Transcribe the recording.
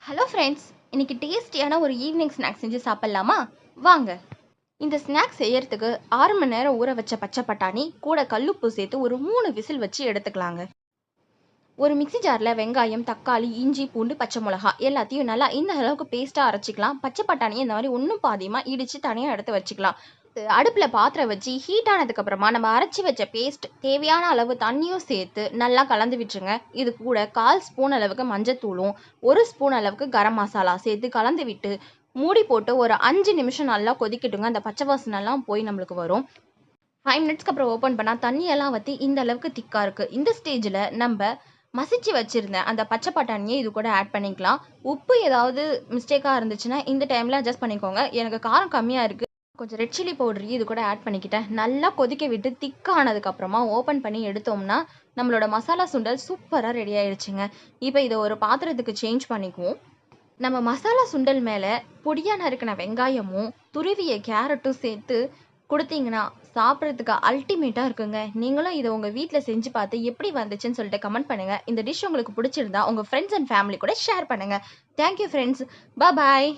Hello friends, இன்னைக்கு டேஸ்டியான ஒரு ஈவினிங் ஸ்நாக்ஸ் செஞ்சு சாப்பிட்லாமா? வாங்க. இந்த ஸ்நாக்ஸ் செய்யறதுக்கு 6 மணி நேரம் ஊற வச்ச பச்சை பட்டாணி கூட கல்லுப்பு சேர்த்து ஒரு 3 விசில் வச்சு எடுத்துக்கலாங்க. ஒரு மிக்ஸி ஜாரில் வெங்காயம், தக்காளி, இஞ்சி, பூண்டு, பச்சை மிளகா எல்லாத்தையும் நல்லா இந்த அளவுக்கு பேஸ்ட்டாக அரைச்சிக்கலாம். பச்சை பட்டாணியை இந்த மாதிரி ஒன்றும் பாதியமாக இடித்து தனியாக எடுத்து வச்சுக்கலாம். அடுப்பில் பாத்திரம் வச்சு ஹீட் ஆனதுக்கு அப்புறமா நம்ம அரைச்சி வச்ச பேஸ்ட் தேவையான அளவு தண்ணியும் சேர்த்து நல்லா கலந்து விட்டுருங்க. இது கூட 1/4 ஸ்பூன் அளவுக்கு மஞ்சத்தூளும் 1 ஸ்பூன் அளவுக்கு கரம் மசாலா சேர்த்து கலந்து விட்டு மூடி போட்டு ஒரு 5 நிமிஷம் நல்லா கொதிக்கட்டுங்க. அந்த பச்சை வாசனைலாம் போய் நம்மளுக்கு வரும். 5 மினிட்ஸ்க்கு அப்புறம் ஓப்பன் பண்ணால் தண்ணியெல்லாம் வற்றி இந்த அளவுக்கு திக்காக இருக்குது. இந்த ஸ்டேஜில் நம்ம மசிச்சு வச்சிருந்தேன் அந்த பச்சை பட்டாணியை இது கூட ஆட் பண்ணிக்கலாம். உப்பு ஏதாவது மிஸ்டேக்காக இருந்துச்சுன்னா இந்த டைமில் அட்ஜஸ்ட் பண்ணிக்கோங்க. எனக்கு காரம் கம்மியாக இருக்குது, கொஞ்சம் ரெட் சில்லி பவுடர் இது கூட ஆட் பண்ணிக்கிட்டேன். நல்லா கொதிக்க விட்டு திக்கானதுக்கப்புறமா ஓப்பன் பண்ணி எடுத்தோம்னா நம்மளோட மசாலா சுண்டல் சூப்பராக ரெடி ஆயிடுச்சுங்க. இப்போ இதை ஒரு பாத்திரத்துக்கு சேஞ்ச் பண்ணிக்குவோம். நம்ம மசாலா சுண்டல் மேலே பொடியாக நறுக்கின வெங்காயமும் துருவிய கேரட்டும் சேர்த்து கொடுத்தீங்கன்னா சாப்பிட்றதுக்கு அல்டிமேட்டாக இருக்குங்க. நீங்களும் இதை உங்கள் வீட்டில் செஞ்சு பார்த்து எப்படி வந்துச்சுன்னு சொல்லிட்டு கமெண்ட் பண்ணுங்கள். இந்த டிஷ் உங்களுக்கு பிடிச்சிருந்தா உங்கள் ஃப்ரெண்ட்ஸ் அண்ட் ஃபேமிலி கூட ஷேர் பண்ணுங்கள். Thank you friends. பாய்.